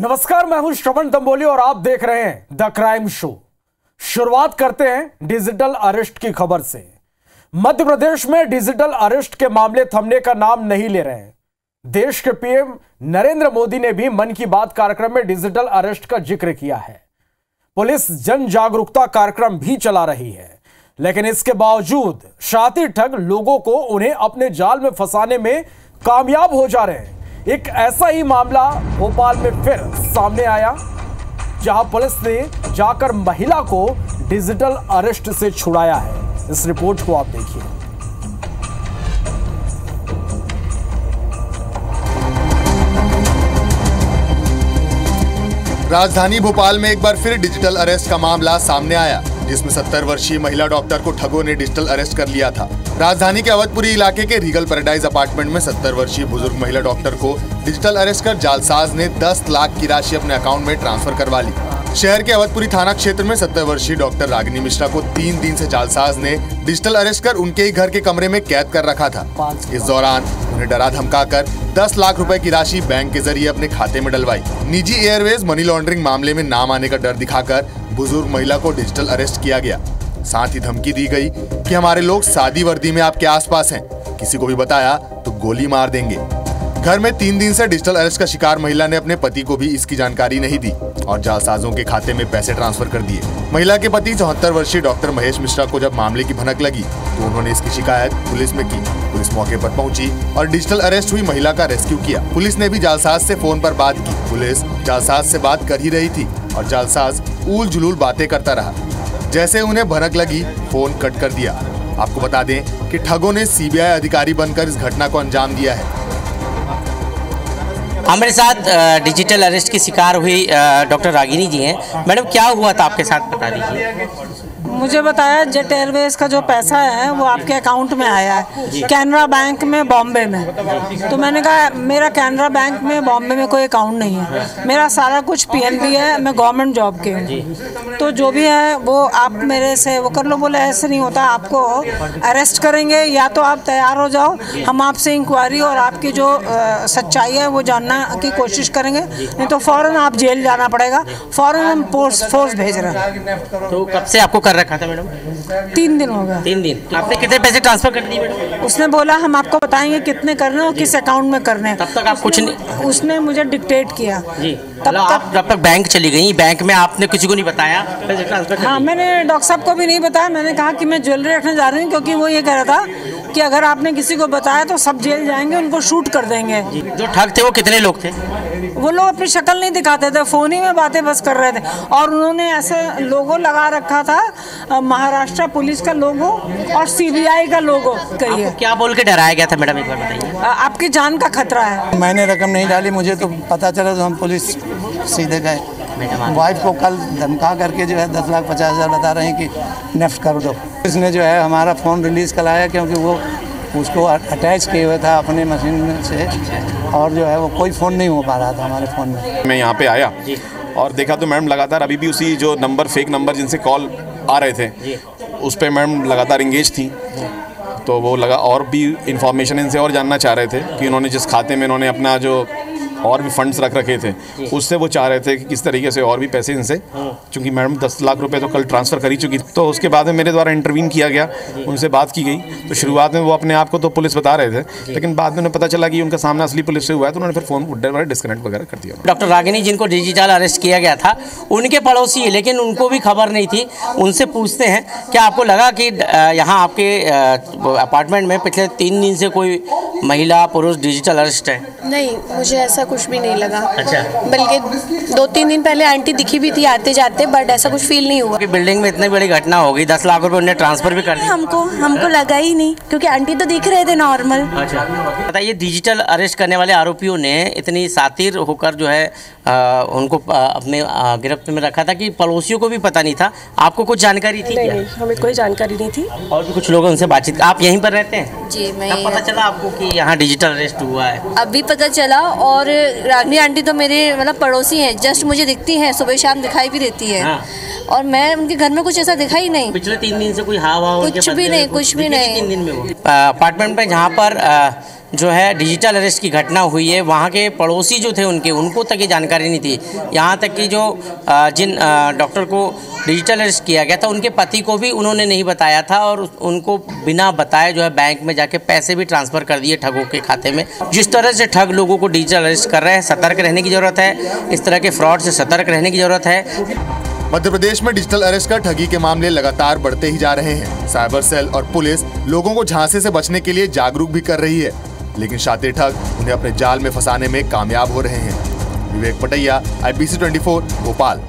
नमस्कार, मैं हूं श्रवण तंबोली और आप देख रहे हैं द क्राइम शो। शुरुआत करते हैं डिजिटल अरेस्ट की खबर से। मध्य प्रदेश में डिजिटल अरेस्ट के मामले थमने का नाम नहीं ले रहे हैं। देश के पीएम नरेंद्र मोदी ने भी मन की बात कार्यक्रम में डिजिटल अरेस्ट का जिक्र किया है। पुलिस जन जागरूकता कार्यक्रम भी चला रही है, लेकिन इसके बावजूद शातिर ठग लोगों को उन्हें अपने जाल में फंसाने में कामयाब हो जा रहे हैं। एक ऐसा ही मामला भोपाल में फिर सामने आया, जहां पुलिस ने जाकर महिला को डिजिटल अरेस्ट से छुड़ाया है। इस रिपोर्ट को आप देखिए। राजधानी भोपाल में एक बार फिर डिजिटल अरेस्ट का मामला सामने आया, जिसमें 70 वर्षीय महिला डॉक्टर को ठगों ने डिजिटल अरेस्ट कर लिया था। राजधानी के अवधपुरी इलाके के रीगल पैराडाइज अपार्टमेंट में 70 वर्षीय बुजुर्ग महिला डॉक्टर को डिजिटल अरेस्ट कर जालसाज ने 10 लाख की राशि अपने अकाउंट में ट्रांसफर करवा ली। शहर के अवधपुरी थाना क्षेत्र में 70 वर्षीय डॉक्टर रागिनी मिश्रा को 3 दिन से जालसाज ने डिजिटल अरेस्ट कर उनके ही घर के कमरे में कैद कर रखा था। इस दौरान उन्हें डरा धमकाकर 10 लाख रुपए की राशि बैंक के जरिए अपने खाते में डलवाई। निजी एयरवेज मनी लॉन्ड्रिंग मामले में नाम आने का डर दिखाकर बुजुर्ग महिला को डिजिटल अरेस्ट किया गया। साथ ही धमकी दी गई कि हमारे लोग सादी वर्दी में आपके आसपास हैं, किसी को भी बताया तो गोली मार देंगे। घर में 3 दिन से डिजिटल अरेस्ट का शिकार महिला ने अपने पति को भी इसकी जानकारी नहीं दी और जालसाजों के खाते में पैसे ट्रांसफर कर दिए। महिला के पति 74 वर्षीय डॉक्टर महेश मिश्रा को जब मामले की भनक लगी तो उन्होंने इसकी शिकायत पुलिस में की। पुलिस मौके पर पहुंची और डिजिटल अरेस्ट हुई महिला का रेस्क्यू किया। पुलिस ने भी जालसाज से फोन पर बात की। पुलिस जालसाज से बात कर ही रही थी और जालसाज ऊल जुलूल बातें करता रहा। जैसे उन्हें भनक लगी, फोन कट कर दिया। आपको बता दें कि ठगों ने सीबीआई अधिकारी बनकर इस घटना को अंजाम दिया है। हमारे साथ डिजिटल अरेस्ट की शिकार हुई डॉक्टर रागिनी जी हैं। मैडम, क्या हुआ था आपके साथ, बता दीजिए। मुझे बताया जेट एयरवेज का जो पैसा है वो आपके अकाउंट में आया है, कैनरा बैंक में बॉम्बे में। तो मैंने कहा मेरा कैनरा बैंक में बॉम्बे में कोई अकाउंट नहीं है, मेरा सारा कुछ पीएनबी है, मैं गवर्नमेंट जॉब के हूँ, तो जो भी है वो आप मेरे से वो कर लो। बोले ऐसे नहीं होता, आपको अरेस्ट करेंगे, या तो आप तैयार हो जाओ, हम आपसे इंक्वायरी और आपकी जो सच्चाई है वो जानना की कोशिश करेंगे, नहीं तो फौरन आप जेल जाना पड़ेगा। फौरन हम फोर्स भेज रहे हैं। तो कब से आपको कर रखा था मैडम? 3 दिन हो गया। 3 दिन। आपने कितने पैसे ट्रांसफर कर दिए मैडम? उसने बोला हम आपको बताएंगे कितने करने और किस अकाउंट में करने हैं। तब तक आप कुछ नहीं? उसने मुझे डिक्टेट किया जी। जब तक बैंक चली गई, बैंक में आपने किसी को नहीं बताया पैसे ट्रांसफर? हाँ, मैंने डॉक्टर साहब को भी नहीं बताया। मैंने कहा कि मैं ज्वेलरी रखने जा रही हूँ, क्योंकि वो ये कह रहा था कि अगर आपने किसी को बताया तो सब जेल जाएंगे, उनको शूट कर देंगे। जो ठग थे वो कितने लोग थे? वो लोग अपनी शक्ल नहीं दिखाते थे, फोन ही में बातें बस कर रहे थे। और उन्होंने ऐसे लोगो लगा रखा था, महाराष्ट्र पुलिस का लोगो और सीबीआई का लोगो। करिए क्या बोल के डराया गया था मैडम, एक बार बताइए। आपकी जान का खतरा है। मैंने रकम नहीं डाली, मुझे तो पता चला तो हम पुलिस सीधे गए। वाइफ को कल धमका करके जो है 10 लाख 50 हज़ार बता रहे हैं कि नेफ्ट कर दो। इसने जो है हमारा फ़ोन रिलीज़ कराया, क्योंकि वो उसको अटैच किए हुए था अपने मशीन में से, और जो है वो कोई फ़ोन नहीं हो पा रहा था हमारे फ़ोन में। मैं यहाँ पे आया और देखा तो मैडम लगातार अभी भी उसी जो नंबर, फेक नंबर जिनसे कॉल आ रहे थे, उस पर मैडम लगातार इंगेज थी। तो वो लगा और भी इंफॉर्मेशन इनसे और जानना चाह रहे थे कि उन्होंने जिस खाते में इन्होंने अपना जो और भी फंड्स रख रखे थे, उससे वो चाह रहे थे कि किस तरीके से और भी पैसे इनसे, क्योंकि मैडम 10 लाख रुपए तो कल ट्रांसफ़र कर ही चुकी। तो उसके बाद में मेरे द्वारा इंटरवीन किया गया, उनसे बात की गई। तो शुरुआत में वो अपने आप को तो पुलिस बता रहे थे, लेकिन बाद में उन्हें पता चला कि उनका सामना असली पुलिस से हुआ है, तो उन्होंने फिर फ़ोन डिस्कनेक्ट वगैरह कर दिया। डॉक्टर रागिनी जिनको डिजिटल अरेस्ट किया गया था, उनके पड़ोसी है, लेकिन उनको भी खबर नहीं थी। उनसे पूछते हैं, क्या आपको लगा कि यहाँ आपके अपार्टमेंट में पिछले 3 दिन से कोई महिला पुरुष डिजिटल अरेस्ट है? नहीं, मुझे ऐसा कुछ भी नहीं लगा। अच्छा। बल्कि 2-3 दिन पहले आंटी दिखी भी थी आते जाते, बट ऐसा कुछ फील नहीं हुआ। कि बिल्डिंग में इतनी बड़ी घटना हो गई, 10 लाख रुपए उन्हें ट्रांसफर भी कर दिया। हमको लगा ही नहीं, क्योंकि आंटी तो दिख रहे थे नॉर्मल। अच्छा, बताइए, डिजिटल अरेस्ट करने वाले आरोपियों ने इतनी शातिर होकर जो है उनको अपने गिरफ्त में रखा था कि पड़ोसियों को भी पता नहीं था। आपको कुछ जानकारी थी? नहीं, हमें कोई जानकारी नहीं थी। और भी कुछ लोगों से बातचीत। आप यहीं पर रहते हैं? जी, मैं। कब पता चला आपको कि यहाँ डिजिटल अरेस्ट हुआ है? अभी पता चला। और रागिनी आंटी तो मेरे मतलब पड़ोसी हैं, जस्ट मुझे दिखती हैं, सुबह शाम दिखाई भी देती है। हाँ। और मैं उनके घर में कुछ ऐसा दिखा ही नहीं। पिछले 3 दिन से कोई हवा कुछ भी नहीं, कुछ भी नहीं। 3 दिन में वो अपार्टमेंट में जहाँ पर जो है डिजिटल अरेस्ट की घटना हुई है, वहाँ के पड़ोसी जो थे उनको तक ये जानकारी नहीं थी। यहाँ तक कि जो जिन डॉक्टर को डिजिटल अरेस्ट किया गया था उनके पति को भी उन्होंने नहीं बताया था और उनको बिना बताए जो है बैंक में जाके पैसे भी ट्रांसफ़र कर दिए ठगों के खाते में। जिस तरह से ठग लोगों को डिजिटल अरेस्ट कर रहे हैं, सतर्क रहने की ज़रूरत है। इस तरह के फ्रॉड से सतर्क रहने की ज़रूरत है। मध्य प्रदेश में डिजिटल अरेस्ट कर ठगी के मामले लगातार बढ़ते ही जा रहे हैं। साइबर सेल और पुलिस लोगों को झांसे से बचने के लिए जागरूक भी कर रही है, लेकिन शातिर ठग उन्हें अपने जाल में फंसाने में कामयाब हो रहे हैं। विवेक पटैया, IBC 24, भोपाल।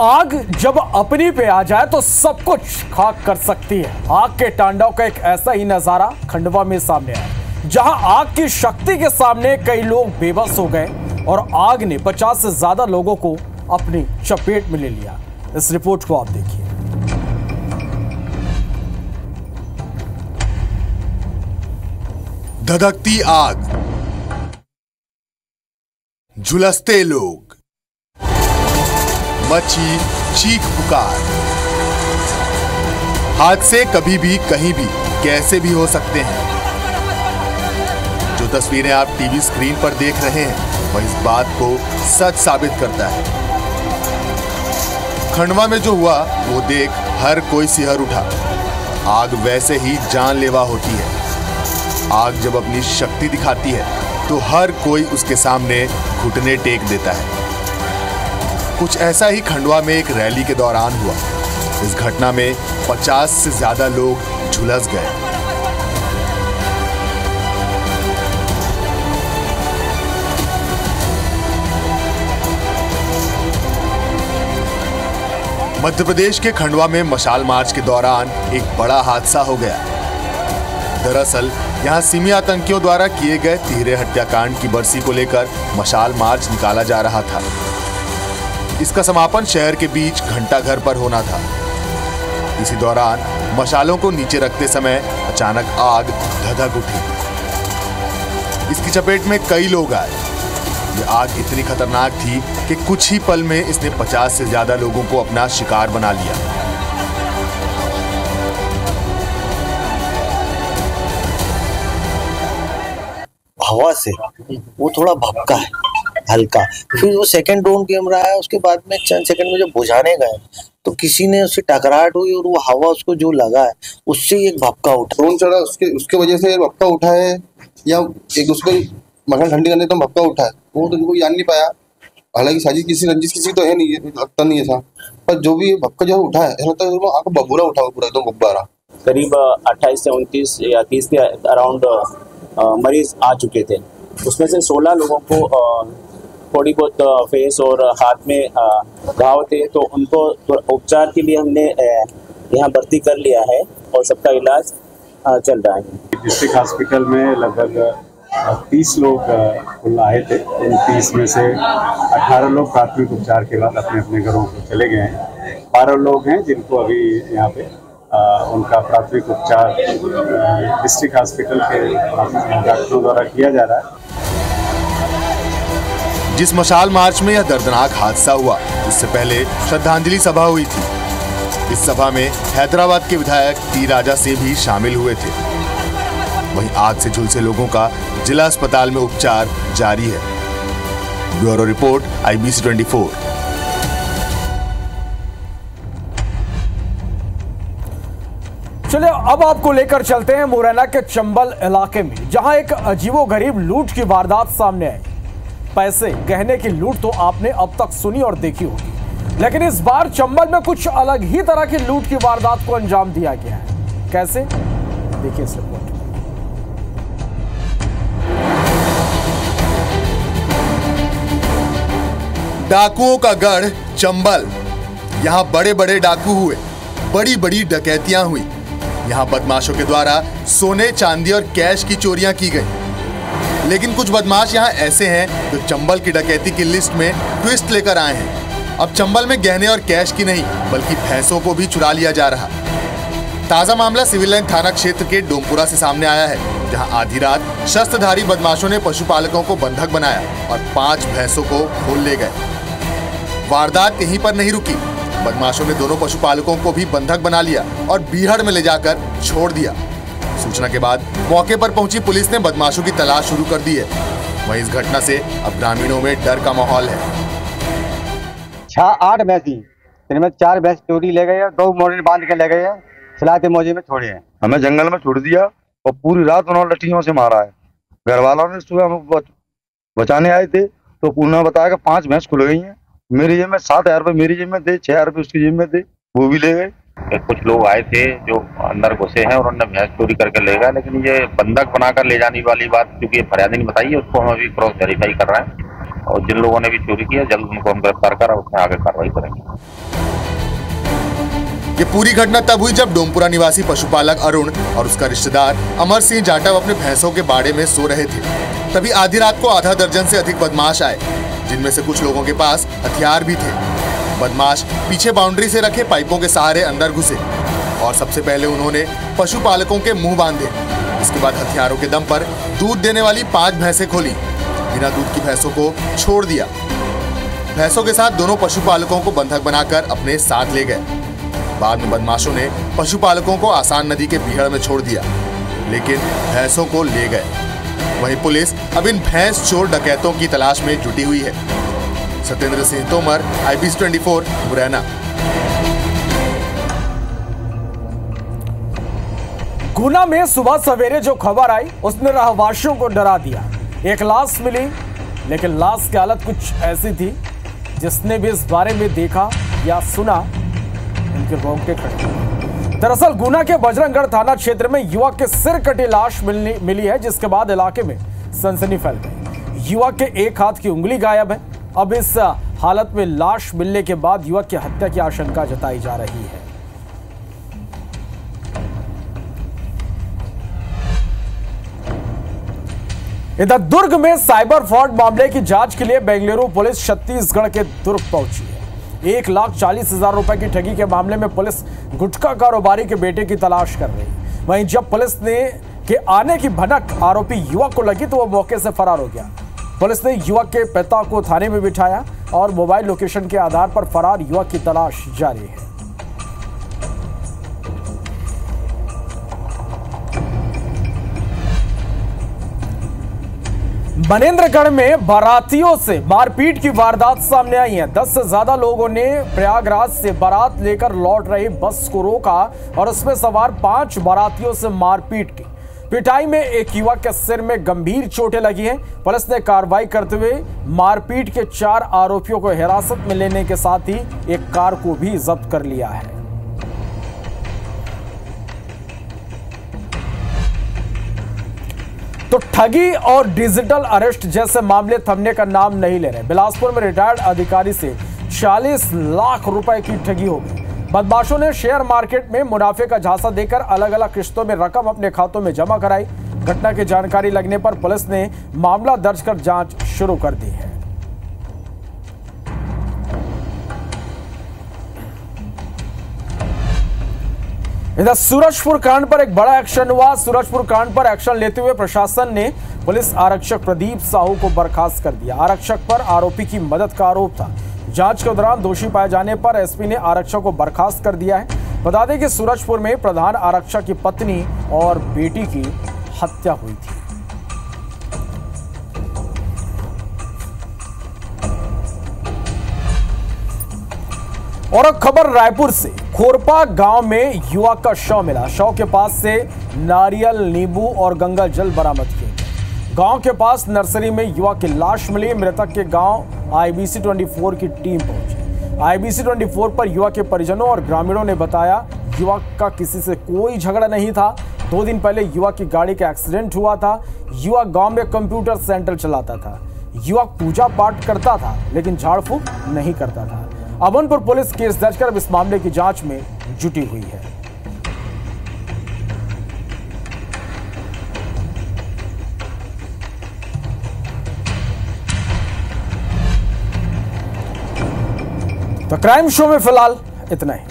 आग जब अपनी पे आ जाए तो सब कुछ खाक कर सकती है। आग के तांडव का एक ऐसा ही नजारा खंडवा में सामने आया, जहां आग की शक्ति के सामने कई लोग बेबस हो गए और आग ने 50 से ज्यादा लोगों को अपनी चपेट में ले लिया। इस रिपोर्ट को आप देखिए। धधकती आग, झुलसते लोग, मची चीख पुकार। हादसे कभी भी कहीं भी कैसे भी हो सकते हैं। जो तस्वीरें आप टीवी स्क्रीन पर देख रहे हैं वह इस बात को सच साबित करता है। खंडवा में जो हुआ वो देख हर कोई सिहर उठा। आग वैसे ही जानलेवा होती है। आग जब अपनी शक्ति दिखाती है तो हर कोई उसके सामने घुटने टेक देता है। कुछ ऐसा ही खंडवा में एक रैली के दौरान हुआ। इस घटना में 50 से ज्यादा लोग झुलस गए। मध्य प्रदेश के खंडवा में मशाल मार्च के दौरान एक बड़ा हादसा हो गया। दरअसल यहां सिमी आतंकियों द्वारा किए गए तिहरे हत्याकांड की बरसी को लेकर मशाल मार्च निकाला जा रहा था। इसका समापन शहर के बीच घंटाघर पर होना था। इसी दौरान मशालों को नीचे रखते समय अचानक आग धधक उठी। इसकी चपेट में कई लोग आए। यह आग इतनी खतरनाक थी कि कुछ ही पल में इसने 50 से ज्यादा लोगों को अपना शिकार बना लिया। हवा से वो थोड़ा भपका है हल्का, फिर वो सेकंड ड्रोन कैमरा आया, उसके बाद में चंद सेकंड में जब बुझाने गए तो किसी ने उससे टकराहट हुई और वो हवा उसको जो लगा है उससे एक भपका उठा। ड्रोन चढ़ा उसके वजह से भपका उठा है या एक उसको मकान ठंडी करने तो भपका उठा है, वो तो कोई जान नहीं पाया। हालांकि साजिश किसी रंजिश किसी तो है नहीं, लगता नहीं था, पर जो भी भपका जो उठा है ऐसा लगता है आंख बबूरा उठा हुआ पूरा एकदम गुब्बारा। करीब 28 से 29 या 30 के अराउंड मरीज आ चुके थे। उसमें से 16 लोगों को थोड़ी बहुत फेस और हाथ में घाव थे, तो उनको उपचार के लिए हमने यहाँ भर्ती कर लिया है और सबका इलाज चल रहा है। डिस्ट्रिक्ट हॉस्पिटल में लगभग 30 लोग कुल आए थे। उन 30 में से 18 लोग प्राथमिक उपचार के बाद अपने अपने घरों को चले गए हैं। 12 लोग हैं जिनको अभी यहाँ पे उनका प्राथमिक उपचार डिस्ट्रिक्ट हॉस्पिटल के डॉक्टरों द्वारा किया जा रहा है। जिस मशाल मार्च में यह दर्दनाक हादसा हुआ, इससे पहले श्रद्धांजलि सभा हुई थी। इस सभा में हैदराबाद के विधायक टी राजा से भी शामिल हुए थे। वहीं आग से झुलसे लोगों का जिला अस्पताल में उपचार जारी है। Bureau report, IBC 24। चलिए अब आपको लेकर चलते हैं मुरैना के चंबल इलाके में, जहां एक अजीबोगरीब लूट की वारदात सामने आई। पैसे गहने की लूट तो आपने अब तक सुनी और देखी होगी, लेकिन इस बार चंबल में कुछ अलग ही तरह की लूट की वारदात को अंजाम दिया गया है। कैसे, देखिए इस रिपोर्ट। डाकुओं का गढ़ चंबल। यहाँ बड़े बड़े डाकू हुए, बड़ी बड़ी डकैतियां हुई। यहाँ बदमाशों के द्वारा सोने, चांदी और कैश की चोरियां की गई। लेकिन कुछ बदमाश यहाँ ऐसे हैं जो चंबल की डकैती की लिस्ट में ट्विस्ट लेकर आए हैं। अब चंबल में गहने और कैश की नहीं बल्कि भैंसों को भी चुरा लिया जा रहा। ताजा मामला सिविल लाइन थाना क्षेत्र के डोमपुरा से सामने आया है, जहां आधी रात शस्त्रधारी बदमाशों ने पशुपालकों को बंधक बनाया और 5 भैंसों को खोल ले गए। वारदात यहीं पर नहीं रुकी। बदमाशों ने दोनों पशुपालकों को भी बंधक बना लिया और बीहड़ में ले जाकर छोड़ दिया। सूचना के बाद मौके पर पहुंची पुलिस ने बदमाशों की तलाश शुरू कर दी है। वहीं इस घटना से अब ग्रामीणों में डर का माहौल है। 8 भैंस थी, इनमें 4 भैंस चोरी ले गए, 2 मोरी बांध के ले गए हैं, सिलाते मौजे में छोड़े हैं। हमें जंगल में छोड़ दिया और पूरी रात उन्होंने लठियों से मारा है। घर वालों ने सुबह हम बचाने आए थे तो उन्होंने बताया कि 5 भैंस खुल गई हैं। मेरी जेब में 7,000 रुपये मेरी जेब में थे, 6,000 रुपये उसकी जेब में थे, वो भी ले गए। कुछ लोग आए थे जो अंदर घुसे हैं और उन्होंने भैंस चोरी करके ले गए, लेकिन ये बंधक बनाकर ले जाने वाली बात क्योंकि फरियादी ने बताई है, उसको हम अभी क्रॉस वेरीफाई कर रहे हैं और जिन लोगों ने भी चोरी किया जल्द उनको हम गिरफ्तार कर उसमें आगे कार्रवाई करेंगे। ये पूरी घटना तब हुई जब डोमपुरा निवासी पशुपालक अरुण और उसका रिश्तेदार अमर सिंह जाटव अपने भैंसों के बाड़े में सो रहे थे। तभी आधी रात को आधा दर्जन से अधिक बदमाश आए, जिनमें से कुछ लोगों के पास हथियार भी थे। बदमाश पीछे बाउंड्री से रखे पाइपों के सहारे अंदर घुसे और सबसे पहले उन्होंने पशुपालकों के मुंह बांधे। इसके बाद हथियारों के दम पर दूध देने वाली 5 भैंसें खोली, बिना दूध की भैंसों को छोड़ दिया। भैंसों के साथ दोनों पशुपालकों को बंधक बनाकर अपने साथ ले गए। बाद में बदमाशों ने पशुपालकों को आसान नदी के बीहड़ में छोड़ दिया, लेकिन भैंसों को ले गए। वहीं पुलिस अब इन भैंस चोर डकैतों की तलाश में जुटी हुई है। सत्येंद्र सिंह तोमर, IBC 24, मुरैना। गुना में सुबह सवेरे जो खबर आई उसने रहवासियों को डरा दिया। एक लाश मिली, लेकिन लाश की हालत कुछ ऐसी थी जिसने भी इस बारे में देखा या सुना उनके रोंगटे खड़े। दरअसल गुना के बजरंगगढ़ थाना क्षेत्र में युवक के सिर कटी लाश मिली है, जिसके बाद इलाके में सनसनी फैल गई। युवक के एक हाथ की उंगली गायब है। अब इस हालत में लाश मिलने के बाद युवक की हत्या की आशंका जताई जा रही है। इधर दुर्ग में साइबर फ्रॉड मामले की जांच के लिए बेंगलुरु पुलिस छत्तीसगढ़ के दुर्ग पहुंची है। 1,40,000 रुपए की ठगी के मामले में पुलिस गुटखा कारोबारी के बेटे की तलाश कर रही है। वहीं जब पुलिस के आने की भनक आरोपी युवक को लगी तो वो मौके से फरार हो गया। पुलिस ने युवक के पिता को थाने में बिठाया और मोबाइल लोकेशन के आधार पर फरार युवक की तलाश जारी है। मनेंद्रगढ़ में बारातियों से मारपीट की वारदात सामने आई है। 10 से ज्यादा लोगों ने प्रयागराज से बारात लेकर लौट रही बस को रोका और उसमें सवार 5 बारातियों से मारपीट की। पिटाई में एक युवक के सिर में गंभीर चोटें लगी हैं। पुलिस ने कार्रवाई करते हुए मारपीट के 4 आरोपियों को हिरासत में लेने के साथ ही एक कार को भी जब्त कर लिया है। तो ठगी और डिजिटल अरेस्ट जैसे मामले थमने का नाम नहीं ले रहे। बिलासपुर में रिटायर्ड अधिकारी से 40 लाख रुपए की ठगी हो गई। बदमाशों ने शेयर मार्केट में मुनाफे का झांसा देकर अलग अलग किस्तों में रकम अपने खातों में जमा कराई। घटना की जानकारी लगने पर पुलिस ने मामला दर्ज कर जांच शुरू कर दी है। इधर सूरजपुर कांड पर एक बड़ा एक्शन हुआ। सूरजपुर कांड पर एक्शन लेते हुए प्रशासन ने पुलिस आरक्षक प्रदीप साहू को बर्खास्त कर दिया। आरक्षक पर आरोपी की मदद का आरोप था। जांच के दौरान दोषी पाए जाने पर एसपी ने आरक्षक को बर्खास्त कर दिया है। बता दें कि सूरजपुर में प्रधान आरक्षक की पत्नी और बेटी की हत्या हुई थी। और अब खबर रायपुर से। खोरपा गांव में युवक का शव मिला। शव के पास से नारियल, नींबू और गंगा जल बरामद किए गए। गांव के पास नर्सरी में युवक की लाश मिली। मृतक के गांव IBC 24 की टीम पहुंची। IBC 24 पर युवक के परिजनों और ग्रामीणों ने बताया युवक का किसी से कोई झगड़ा नहीं था। 2 दिन पहले युवक की गाड़ी का एक्सीडेंट हुआ था। युवक गांव में कंप्यूटर सेंटर चलाता था। युवक पूजा पाठ करता था लेकिन झाड़ फूक नहीं करता था। अमनपुर पुलिस केस दर्ज कर इस मामले की जांच में जुटी हुई है। तो क्राइम शो में फिलहाल इतना ही।